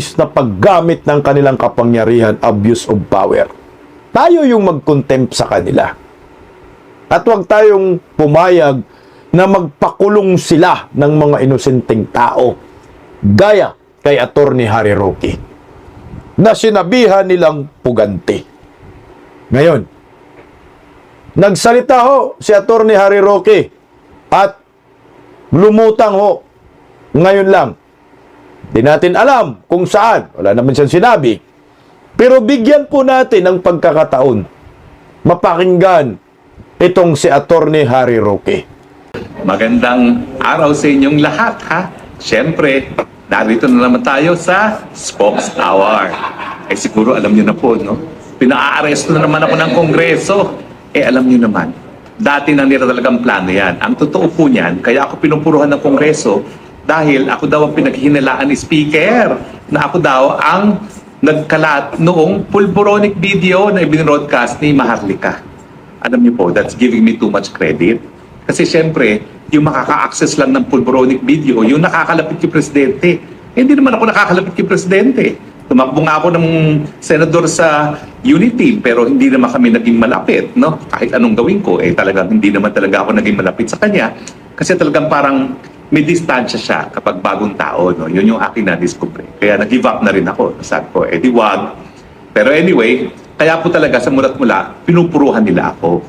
is na paggamit ng kanilang kapangyarihan, abuse of power. Tayo yung mag-contempt sa kanila. At huwag tayong pumayag na magpakulong sila ng mga inosenteng tao. Gaya kay Attorney Harry Roque, na sinabihan nilang pugante. Ngayon, nagsalita ho si Attorney Harry Roque at lumutang ho ngayon lang. Di natin alam kung saan. Wala naman siyang sinabi. Pero bigyan po natin ng pagkakataon mapakinggan itong si Attorney Harry Roque. Magandang araw sa inyong lahat, ha? Siyempre, narito na naman tayo sa Spokes Hour. Siguro alam niyo na po, no? Pina-aaresto na naman ako ng Kongreso. Alam niyo naman, dati na nila talagang plano yan. Ang totoo po niyan, kaya ako pinupuruhan ng Kongreso dahil ako daw ang pinaghihinalaan ni Speaker na ako daw ang nagkalat noong pulboronic video na ibinroadcast ni Maharlika. Alam niyo po, that's giving me too much credit. Kasi siyempre, yung makaka-access lang ng pulboronic video, yung nakakalapit kay Presidente. Hindi naman ako nakakalapit kay Presidente. Tumakbo nga ako ng senador sa Unity, pero hindi naman kami naging malapit, no? Kahit anong gawin ko, talagang hindi naman talaga ako naging malapit sa kanya. Kasi talagang parang may distansya siya kapag bagong tao, no? Yun yung aking na-discover. Kaya nag-give up na rin ako. Sabi ko, di wag. Pero anyway, kaya po talaga sa mulat-mula, pinupuruhan nila ako.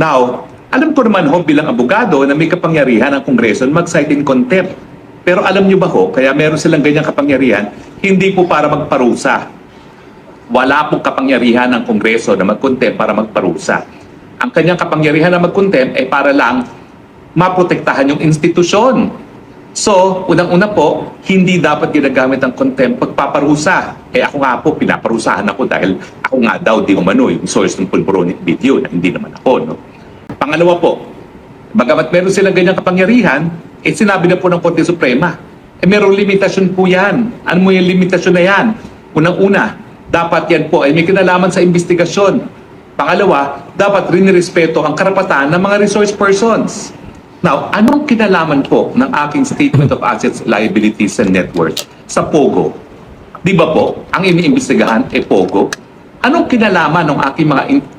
Now, alam ko naman ho bilang abogado na may kapangyarihan ang Kongreso mag-cite in contempt. Pero alam nyo ba ho, kaya meron silang ganyang kapangyarihan, hindi po para magparusa. Wala pong kapangyarihan ng Kongreso na mag-contempt para magparusa. Ang kanyang kapangyarihan na mag-contempt ay para lang maprotektahan yung institusyon. So, unang-una po, hindi dapat ginagamit ang contempt pagpaparusa. Ako nga po, pinaparusahan ako dahil ako nga daw di umano yung source ng pulboronic video na hindi naman ako, no? Pangalawa po, bagamat meron silang ganyang kapangyarihan, sinabi na po ng Korte Suprema, merong limitasyon po yan. Ano mo yung limitasyon na yan? Unang-una, dapat yan po ay may kinalaman sa investigasyon. Pangalawa, dapat rin nirespeto ang karapatan ng mga resource persons. Now, anong kinalaman po ng aking Statement of Assets, Liabilities, and Net Worth sa POGO? Di ba po, ang iniimbestigahan ay POGO? Anong kinalaman ng aking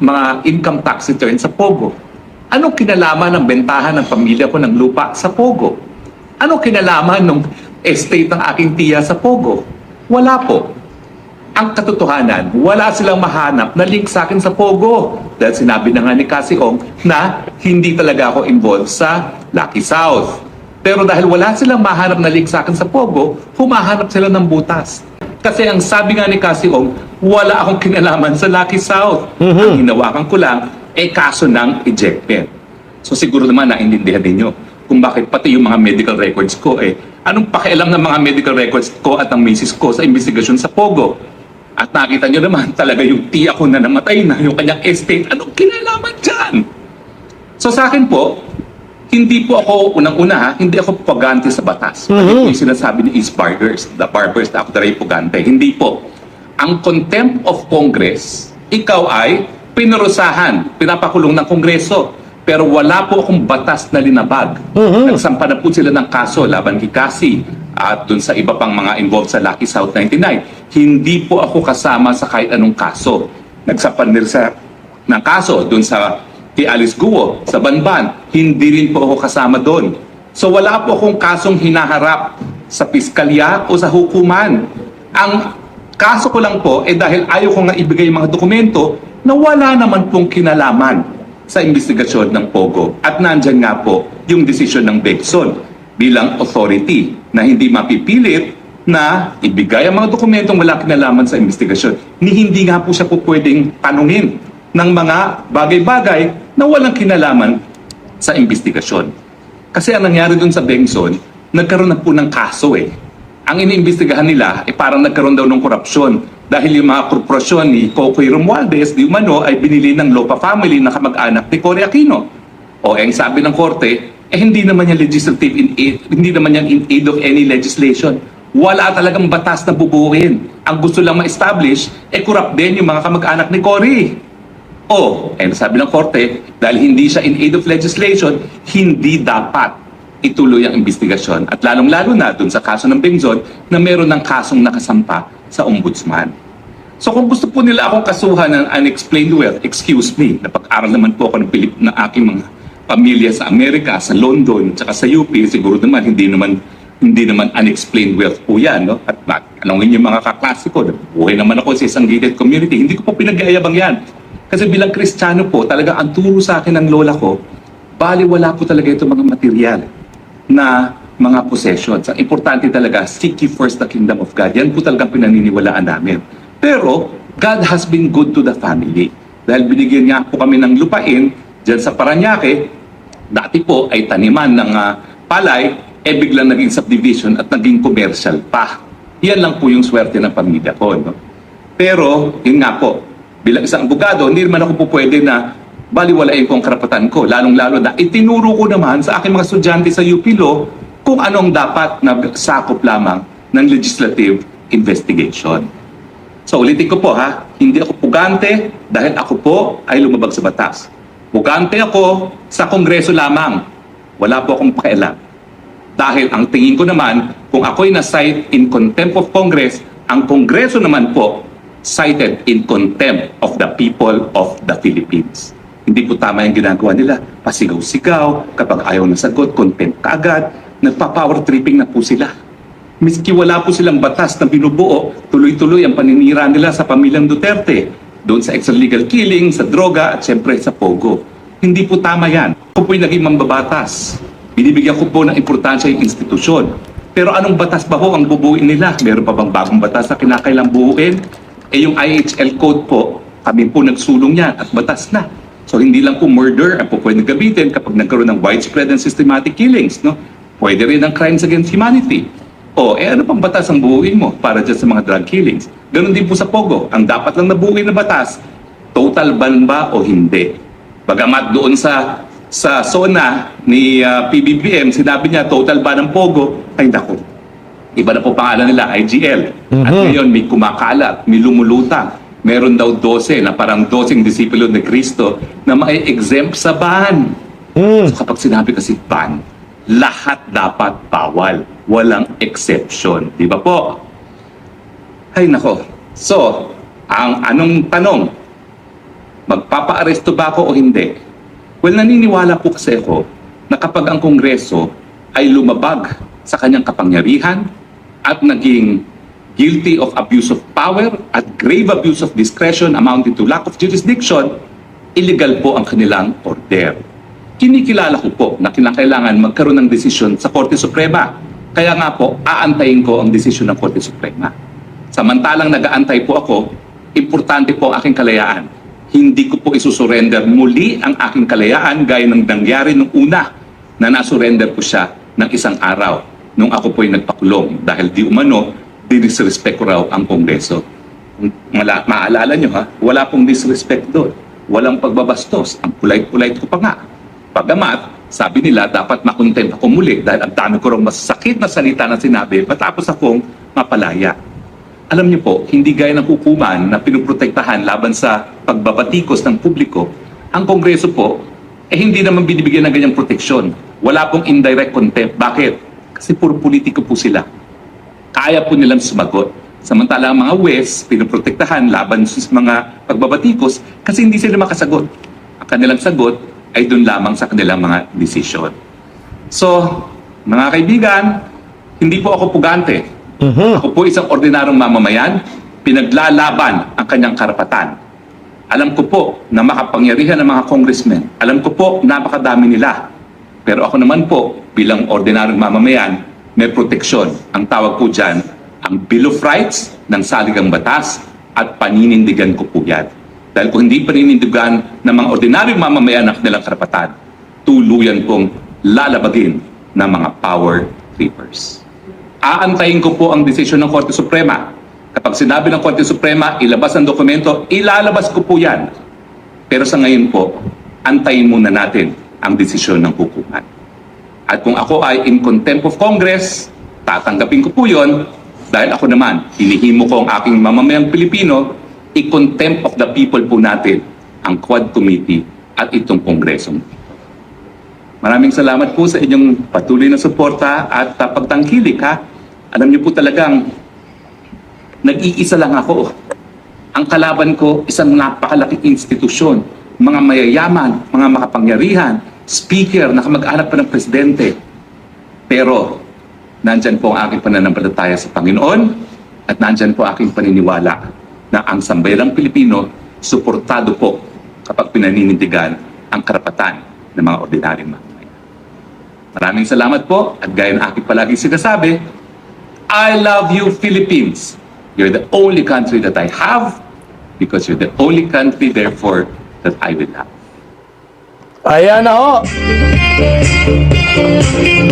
mga income tax return sa POGO? Anong kinalaman ng bentahan ng pamilya ko ng lupa sa POGO? Anong kinalaman ng estate ng aking tiya sa POGO? Wala po. Ang katotohanan, wala silang mahanap na link sa akin sa POGO. Dahil sinabi na nga ni Cassie Ong na hindi talaga ako involved sa Lucky South. Pero dahil wala silang mahanap na link sa akin sa POGO, humahanap sila ng butas. Kasi ang sabi nga ni Cassie Ong, wala akong kinalaman sa Lucky South. Ang hinawakan ko lang kaso ng ejectment. So siguro naman naintindihan ninyo kung bakit pati yung mga medical records ko anong pakialam ng mga medical records ko at ng misis ko sa investigasyon sa POGO. At nakita nyo naman talaga yung tiya ko na namatay na, yung kanyang estate, anong kinalaman dyan? So sa akin po, hindi po ako, unang-una hindi ako pugante sa batas. Hindi po yung sinasabi ni East Barbers, the barbers na ako daray pugante. Hindi po. Ang contempt of Congress, ikaw ay pinarusahan, pinapakulong ng Kongreso. Pero wala po akong batas na linabag. Nagsampa na po sila ng kaso laban kay Cassie at dun sa iba pang mga involved sa Lucky South 99. Hindi po ako kasama sa kahit anong kaso. Nagsampa nila ng kaso dun sa kay Alice Guo sa Banban. Hindi rin po ako kasama doon. So wala po akong kasong hinaharap sa piskalya o sa hukuman. Ang kaso ko lang po dahil ayaw ko nga ibigay mga dokumento na wala naman pong kinalaman sa investigasyon ng POGO. At nandyan nga po yung desisyon ng Begson bilang authority na hindi mapipilit na ibigay ang mga dokumentong wala kinalaman sa investigasyon. Hindi nga po siya po pwedeng tanungin ng mga bagay-bagay na walang kinalaman sa investigasyon. Kasi ang nangyari dun sa Begson, nagkaroon na po ng kaso Ang iniimbestigahan nila parang nagkaroon daw ng korupsyon dahil yung mga korporasyon ni Cocoy Romualdez di umano ay binili ng Lopa family na kamag-anak ni Cory Aquino. Ang sabi ng korte, hindi naman yan legislative in aid, hindi naman yan in aid of any legislation. Wala talagang batas na bubuuin. Ang gusto lang ma-establish, corrupt din yung mga kamag-anak ni Cory. Sabi ng korte, dahil hindi siya in aid of legislation, hindi dapat ituloy ang investigasyon at lalong-lalo na dun sa kaso ng Bengzon na meron ng kasong nakasampa sa ombudsman. So kung gusto po nila akong kasuhan ng unexplained wealth, excuse me, napag-aral naman po ako ng aking mga pamilya sa Amerika, sa London, tsaka sa UP, siguro naman hindi naman unexplained wealth po yan, no? At anongin yung mga kaklase ko, buhay naman ako sa isang gated community, hindi ko po pinag-aayabang yan. Kasi bilang Kristiyano po, talaga ang turo sa akin ng lola ko, baliwala po talaga itong mga material na mga possessions. Ang importante talaga, seek ye first the kingdom of God. Yan po talagang pinaniniwalaan namin. Pero, God has been good to the family. Dahil binigyan niya po kami ng lupain, dyan sa Parañaque, dati po ay taniman ng palay, biglang naging subdivision at naging commercial pa. Yan lang po yung swerte ng pamilya ko. No? Pero, yun nga po, bilang isang abogado, hindi naman ako po pwede na baliwalain ko ang karapatan ko. Lalong-lalo na itinuro ko naman sa aking mga estudyante sa UP Law kung anong dapat na sakop lamang ng legislative investigation. So ulitin ko po ha, hindi ako pugante dahil ako po ay lumabag sa batas. Pugante ako sa Kongreso lamang. Wala po akong pakialam. Dahil ang tingin ko naman, kung ako'y na-cite in contempt of Congress, ang Kongreso naman po cited in contempt of the people of the Philippines. Hindi po tama yung ginagawa nila. Pasigaw-sigaw, kapag ayaw na sagot, contempt kaagad, nagpa-power tripping na po sila. Miski wala po silang batas na binubuo, tuloy-tuloy ang paninira nila sa pamilyang Duterte. Doon sa extralegal killing, sa droga, at siyempre sa pogo. Hindi po tama yan. Ako po'y naging mambabatas. Binibigyan ko po ng importansya yung institusyon. Pero anong batas ba ho ang bubuin nila? Meron pa bang bagong batas na kinakailang buuin? Yung IHL code po, kami po nagsulong yan at batas na. So hindi lang po murder ang po pwede gamitin kapag nagkaroon ng widespread and systematic killings. No? Pwede rin ang crimes against humanity. Ano pang batas ang buuin mo para dyan sa mga drug killings? Ganon din po sa Pogo. Ang dapat lang nabuuin na batas, total ban ba o hindi? Bagamat doon sa SONA ni PBBM, sinabi niya total ban ng Pogo, ay naku. Iba na po pangalan nila, IGL. At ngayon may kumakalat, may lumulutang. Meron daw 12 na parang 12 disipulo ni Cristo na mai-exempt sa ban. So kapag sinabi kasi ban, lahat dapat bawal. Walang exception. Di ba po? Ay nako. So, ang anong tanong? Magpapa-aresto ba ako o hindi? Well, naniniwala po kasi ako na kapag ang Kongreso ay lumabag sa kanyang kapangyarihan at naging guilty of abuse of power at grave abuse of discretion amounting to lack of jurisdiction, illegal po ang kanilang order. Kinikilala ko po na kinakailangan magkaroon ng desisyon sa Korte Suprema. Kaya nga po, aantayin ko ang desisyon ng Korte Suprema. Samantalang nag-aantay po ako, importante po ang aking kalayaan. Hindi ko po isusurrender muli ang aking kalayaan gaya ng nangyari nung una na nasurrender ko siya ng isang araw nung ako po'y nagpakulong dahil di umano, dinisrespect ko raw ang Kongreso. Maalala nyo ha, wala pong disrespect doon. Walang pagbabastos. Ang polite-polite ko pa nga. Pagamat, sabi nila dapat makontent ako muli dahil ang dami ko rin masakit na salita na sinabi matapos akong mapalaya. Alam niyo po, hindi gaya ng hukuman na pinuprotektahan laban sa pagbabatikos ng publiko, ang Kongreso po, hindi naman binibigyan ng ganyang proteksyon. Wala pong indirect contempt. Bakit? Kasi puro politiko po sila. Kaya po nilang sumagot. Samantala ang mga West, pinuprotektahan laban sa mga pagbabatikos kasi hindi sila makasagot. Ang kanilang sagot ay doon lamang sa kanilang mga desisyon. So, mga kaibigan, hindi po ako pugante. Ako po isang ordinaryong mamamayan, pinaglalaban ang kanyang karapatan. Alam ko po na makapangyarihan ng mga congressmen. Alam ko po napakadami nila. Pero ako naman po, bilang ordinaryong mamamayan, may proteksyon. Ang tawag po dyan, ang Bill of Rights ng saligang batas at paninindigan ko po yan. Dahil kung hindi paninindigan ng mga ordinaryong mamamayan ng kanilang karapatan, tuluyan pong lalabagin ng mga power trippers. Aantayin ko po ang desisyon ng Korte Suprema. Kapag sinabi ng Korte Suprema, ilabas ang dokumento, ilalabas ko po yan. Pero sa ngayon po, antayin muna natin ang desisyon ng hukuman. At kung ako ay in contempt of Congress, tatanggapin ko po yon dahil ako naman, hinihimo ko ang aking mamamayang Pilipino, i-contempt of the people po natin ang Quad Committee at itong Kongreso. Maraming salamat po sa inyong patuloy na suporta at pagtangkilik, ha. Alam niyo po talagang nag-iisa lang ako. Ang kalaban ko, isang napakalaking institusyon, mga mayayaman, mga makapangyarihan, speaker, nakamag-anak pa ng presidente. Pero, nandyan po ang aking pananampalataya sa Panginoon at nandyan po aking paniniwala na ang sambayang Pilipino, suportado po kapag pinaninindigan ang karapatan ng mga ordinaryong mamamayan. Maraming salamat po at gaya ng aking palaging sinasabi, I love you, Philippines. You're the only country that I have because you're the only country, therefore, that I will have. Ayan na ho.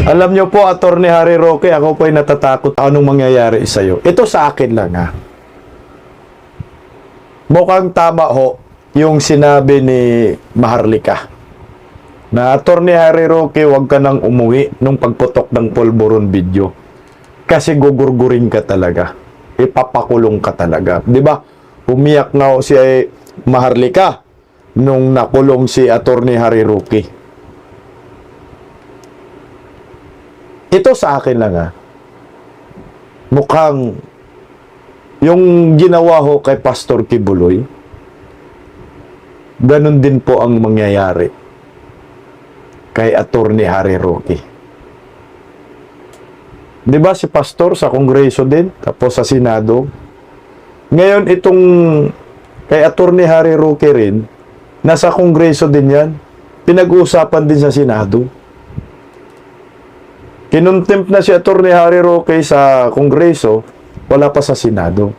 Alam nyo po, Attorney Harry Roque, ako po ay natatakot anong mangyayari sa'yo. Ito sa akin lang, ha. Mukhang tama ho yung sinabi ni Maharlika na Attorney Harry Roque, huwag ka nang umuwi nung pagputok ng Polvoron video kasi gugurgurin ka talaga, ipapakulong ka talaga, di ba? Umiyak nga ho si Maharlika nung nakulong si Attorney Harry Roque. Ito sa akin lang, ha, mukhang yung ginawa ho kay Pastor Kibuloy, ganun din po ang mangyayari kay Attorney Harry Roque. Di ba si Pastor sa Kongreso din, tapos sa Senado? Ngayon itong kay Attorney Harry Roque rin, nasa Kongreso din yan, pinag-uusapan din sa Senado. Kinontempt na si Attorney Harry Roque sa Kongreso, wala pa sa Senado.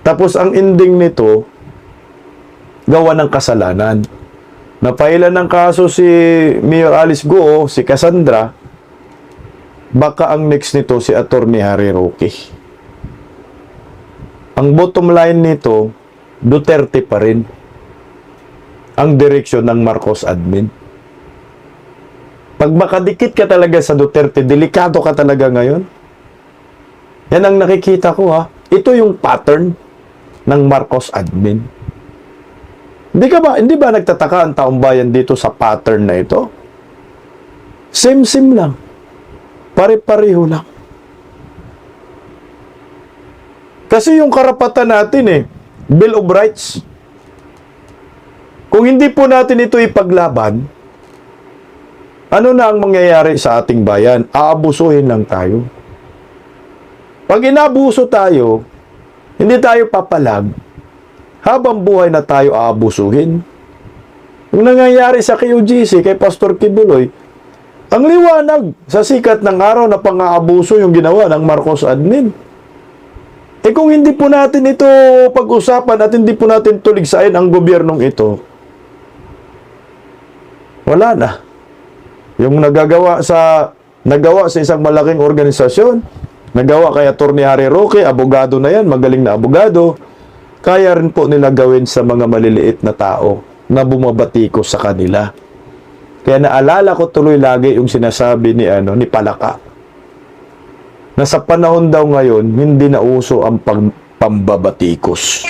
Tapos ang ending nito, gawa ng kasalanan. Napailan ng kaso si Mayor Alice Guo, si Cassandra, baka ang next nito si Attorney Harry Roque. Ang bottom line nito, Duterte pa rin ang direksyon ng Marcos admin. Pag makadikit ka talaga sa Duterte, delikado ka talaga ngayon. Yan ang nakikita ko, ha. Ito yung pattern ng Marcos admin. Hindi ba nagtataka ang taong bayan dito sa pattern na ito? Same-same lang. Pare-pareho lang. Kasi yung karapatan natin Bill of Rights. Kung hindi po natin ito ipaglaban, ano na ang mangyayari sa ating bayan? Aabusuhin lang tayo. Pag inabuso tayo, hindi tayo papalag, habang buhay na tayo aabusuhin. Yung nangyayari sa QGC, kay Pastor Kibuloy, ang liwanag sa sikat ng araw na pang-aabuso yung ginawa ng Marcos admin. Kung hindi po natin ito pag-usapan at hindi po natin tuligsain ang gobyernong ito, wala na. Yung nagawa sa isang malaking organisasyon, nagawa kay Attorney Harry Roque, abogado na yan, magaling na abogado, kaya rin po nila gawin sa mga maliliit na tao na bumabatikos sa kanila. Kaya naalala ko tuloy lagi yung sinasabi ni Palaka, na sa panahon daw ngayon, hindi na uso ang pambabatikos.